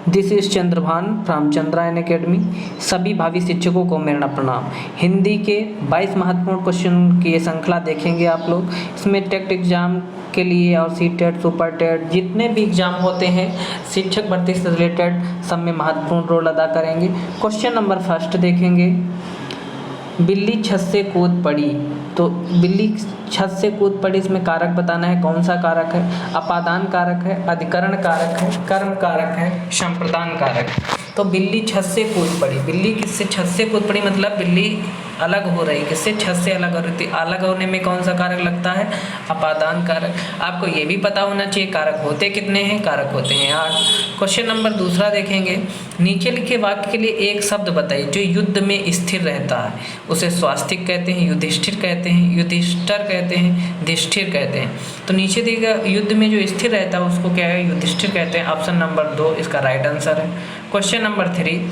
This is Chandrabhan from Chandrayaan academy. सभी भावी शिक्षकों को मेरा प्रणाम। हिंदी के 22 महत्वपूर्ण क्वेश्चन की ये श्रृंखला देखेंगे आप लोग। इसमें टेट एग्जाम के लिए और सी टेट, सुपर टेट, जितने भी एग्जाम होते हैं शिक्षक भर्ती से रिलेटेड सब में महत्वपूर्ण रोल अदा करेंगे। क्वेश्चन नंबर फर्स्ट देखेंगे, बिल्ली छत से कूद पड़ी। तो बिल्ली छत से कूद पड़ी, इसमें कारक बताना है, कौन सा कारक है? अपादान कारक है, अधिकरण कारक है, कर्म कारक है, संप्रदान कारक है। तो बिल्ली छत से कूद पड़ी, बिल्ली किससे छत से कूद पड़ी मतलब बिल्ली अलग हो रही, किससे? छत से अलग हो रही थी। अलग होने में कौन सा कारक लगता है? अपादान कारक। आपको ये भी पता होना चाहिए कारक होते कितने हैं? कारक होते हैं 8। क्वेश्चन नंबर दूसरा देखेंगे, नीचे लिखे वाक्य के लिए एक शब्द बताइए जो युद्ध में स्थिर रहता है। उसे स्वास्तिक कहते हैं, युधिष्ठिर कहते हैं, युधिष्ठर कहते हैं, युधिष्ठिर कहते हैं। तो नीचे दिया युद्ध में जो स्थिर रहता है उसको क्या है? युधिष्ठिर कहते हैं। ऑप्शन नंबर 2 इसका राइट आंसर है। क्वेश्चन नंबर 3,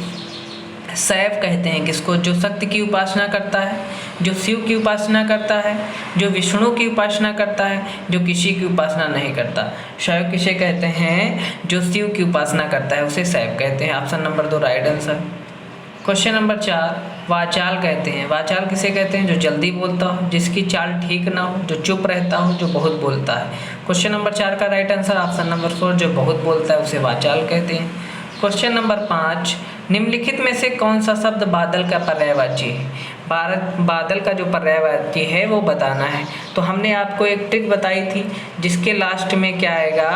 शैव कहते हैं किसको? जो शक्ति की उपासना करता है, जो शिव की उपासना करता है, जो विष्णु की उपासना करता है, जो किसी की उपासना नहीं करता। शैव किसे कहते हैं? जो शिव की उपासना करता है उसे शैव कहते हैं। Option number 2 right answer. Question number 4, वाचाल कहते हैं। वाचाल किसे कहते हैं? जो जल्दी बोलता हो, जिसकी चाल ठीक ना हो, जो चुप रहता हो, जो बहुत बोलता है। क्वेश्चन नंबर 4 का राइट आंसर ऑप्शन नंबर 4, जो बहुत बोलता है उसे वाचाल कहते हैं। क्वेश्चन नंबर 5, निम्नलिखित में से कौन सा शब्द बादल का पर्यायवाची है? बादल का जो पर्यायवाची है वो बताना है। तो हमने आपको एक ट्रिक बताई थी जिसके लास्ट में क्या आएगा?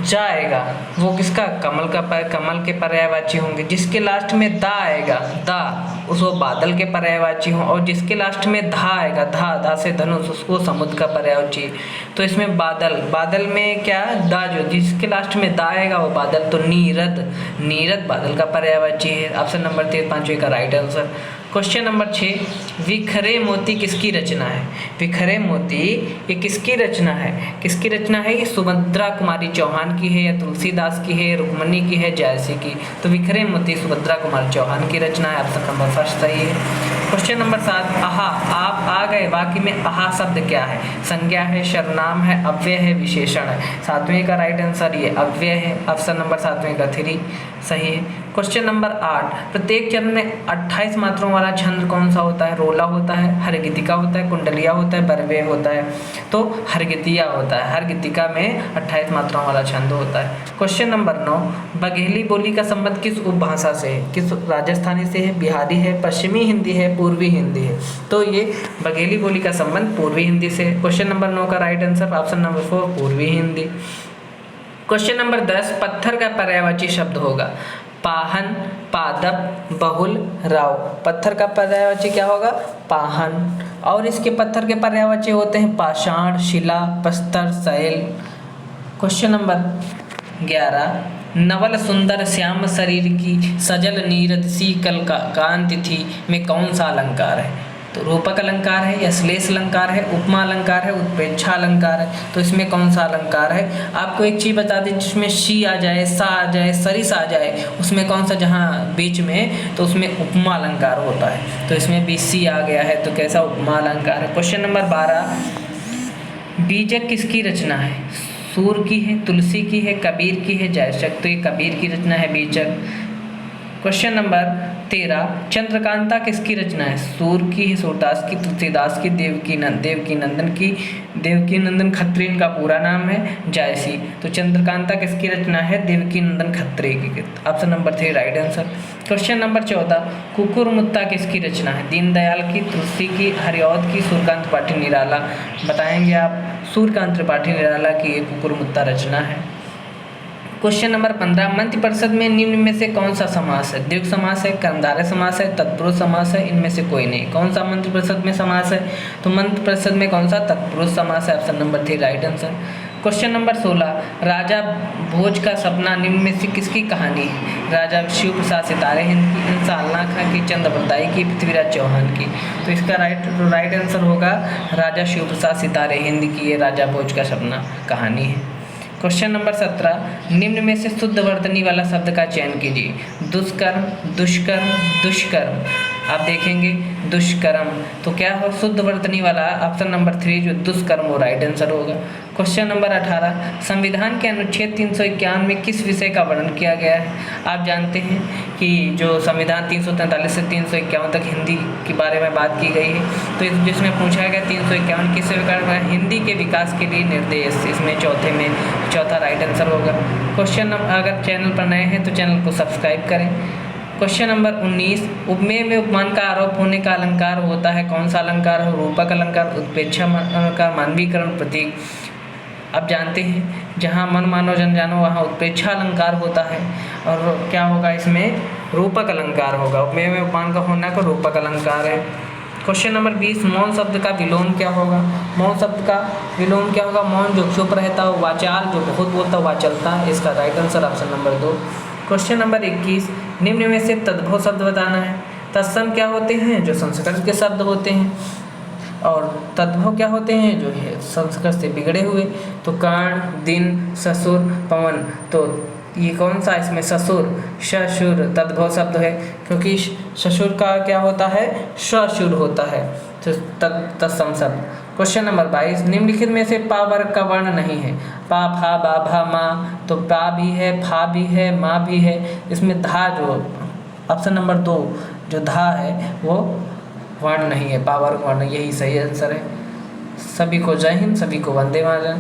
जाएगा, वो किसका? कमल के पर्यायवाची होंगे। जिसके लास्ट में दा आएगा, दा, उसको बादल के पर्यायवाची हों। और जिसके लास्ट में धा आएगा, धा से धनुष, उसको समुद्र का पर्यायवाची। तो इसमें बादल में क्या? दा, जो जिसके लास्ट में दा आएगा वो बादल। तो नीरद बादल का पर्यायवाची है। ऑप्शन नंबर 3 पांचवें का राइट आंसर। क्वेश्चन नंबर 6, विखरे मोती किसकी रचना है? विखरे मोती ये किसकी रचना है? किसकी रचना है? ये सुभद्रा कुमारी चौहान की है, या तुलसीदास की है, रुक्मणी की है, जायसी की? तो विखरे मोती सुभद्रा कुमारी चौहान की रचना है। ऑप्शन नंबर फर्स्ट सही है। क्वेश्चन नंबर 7, आहा, आप आ गए वाक्य में आहा शब्द क्या है? संज्ञा है, सर्वनाम है, अव्यय है, विशेषण है? 7वें का राइट आंसर ये अव्यय है। ऑप्शन नंबर 7वें का 3 सही है। क्वेश्चन नंबर 8, प्रत्येक चरण में 28 मात्राओं वाला छंद कौन सा होता है? रोला होता है, हरगीतिका होता है, कुंडलिया होता है, बरवे होता है? तो हरगीतिया होता है। हरगीतिका में 28 मात्राओं वाला छंद होता है। क्वेश्चन नंबर 9, बघेली बोली का संबंध किस उपभाषा से है? किस राजस्थानी से है, बिहारी है, पश्चिमी हिंदी है, पूर्वी हिंदी है? तो ये बघेली बोली का संबंध पूर्वी हिंदी से। क्वेश्चन नंबर 9 का राइट आंसर ऑप्शन नंबर 4 पूर्वी हिंदी। क्वेश्चन नंबर 10, पत्थर का पर्यायवाची शब्द होगा? पाहन, पादप, बहुल, राव। पत्थर का पर्यायवाची क्या होगा? पाहन। और इसके पत्थर के पर्यायवाची होते हैं पाषाण, शिला, प्रस्तर, शैल। क्वेश्चन नंबर 11, नवल सुंदर श्याम शरीर की सजल नीरद सी कल का कांति थी में कौन सा अलंकार है? तो रूपक अलंकार है, या श्लेष अलंकार है, उपमा अलंकार है, उत्प्रेक्षा अलंकार है? तो इसमें कौन सा अलंकार है? आपको एक चीज़ बता दें, जिसमें शी आ जाए, सा आ जाए, सरिस आ जाए, उसमें कौन सा जहाँ बीच में, तो उसमें उपमा अलंकार होता है। तो इसमें भी सी आ गया है, तो कैसा? उपमा अलंकार है। क्वेश्चन नंबर 12, बीजक किसकी रचना है? सूर की है, तुलसी की है, कबीर की है, जायसक? तो ये कबीर की रचना है बीजक। क्वेश्चन नंबर 13, चंद्रकांता किसकी रचना है? सूर की है, सूरदास की, तुलसीदास की, देवकी नंदन खत्री इनका पूरा नाम है, जायसी। तो चंद्रकांता किसकी रचना है? देवकी नंदन खत्री की। Option number 3 right answer. Question number 14, कुकुरमुत्ता किसकी रचना है? दीनदयाल की, तुलसी की, हरिऔध की, सूर्यकांत त्रिपाठी निराला? बताएंगे आप। सूर्यकांत त्रिपाठी निराला की ये कुकुरमुत्ता रचना है। क्वेश्चन नंबर 15, मंत्रिपरिषद में निम्न में से कौन सा समास है? द्विगु समास है, कर्मधारय समास है, तत्पुरुष समास है? इनमें से कोई नहीं। कौन सा मंत्रिपरिषद में समास है? तो मंत्रिपरिषद में कौन सा? तत्पुरुष समास है। Option number 3 right answer. Question number 16, राजा भोज का सपना निम्न में से किसकी कहानी है? राजा शिव प्रसाद सितारे हिंद की, इंसाल्ला खां की, चंद्रप्रदाई की, पृथ्वीराज चौहान की? तो इसका राइट आंसर होगा राजा शिव प्रसाद सितारे हिंद की ये राजा भोज का सपना कहानी है। क्वेश्चन नंबर 17, निम्न में से शुद्ध वर्तनी वाला शब्द का चयन कीजिए। दुष्कर्म, दुष्कर्म, दुष्कर्म। आप देखेंगे दुष्कर्म, तो क्या हो शुद्ध वर्तनी वाला ऑप्शन नंबर 3 जो दुष्कर्म वो राइट आंसर होगा। क्वेश्चन नंबर 18, संविधान के अनुच्छेद 351 में किस विषय का वर्णन किया गया है? आप जानते हैं कि जो संविधान 343 से 351 तक हिंदी के बारे में बात की गई है, तो जिसमें पूछा गया 351 किस विषय का, हिंदी के विकास के लिए निर्देश, इसमें चौथा राइट आंसर होगा। क्वेश्चन अगर चैनल पर नए हैं तो चैनल को सब्सक्राइब करें। क्वेश्चन नंबर 19, उपमेय में उपमान का आरोप होने का अलंकार होता है कौन सा अलंकार है? रूपक अलंकार, उत्प्रेक्षा अलंकार, मानवीकरण प्रतीक। आप जानते हैं जहाँ मन मानो जन जानो वहाँ उत्प्रेक्षा अलंकार होता है, और क्या होगा इसमें? रूपक अलंकार होगा। उपमेय में उपमान का होना का रूपक अलंकार है। क्वेश्चन नंबर 20, मौन शब्द का विलोम क्या होगा? मौन शब्द का विलोम क्या होगा? मौन जो चुप रहता है, वाचाल जो बहुत बोलता है वाचलता है। इसका right answer option number 2। Question number 21, निम्न में से तद्भव शब्द बताना है। तत्सम क्या होते हैं? जो संस्कृत के शब्द होते हैं, और तद्भव क्या होते हैं? जो है संस्कृत से बिगड़े हुए। तो कर्ण, दिन, ससुर, पवन, तो ये कौन सा इसमें? ससुर, ससुर तद्भव शब्द है, क्योंकि ससुर का क्या होता है? ससुर होता है, तो तत्सम शब्द। क्वेश्चन नंबर 22, निम्नलिखित में से पा वर्ग का वर्ण नहीं है। पा, फा, बा, भा, मा, तो पा भी है, फा भी है, मा भी है। इसमें धा जो ऑप्शन नंबर 2 जो धा है वो वर्ण नहीं है, पा वर्ग वर्ण, यही सही आंसर है। सभी को जय हिंद, सभी को वंदे मातरम।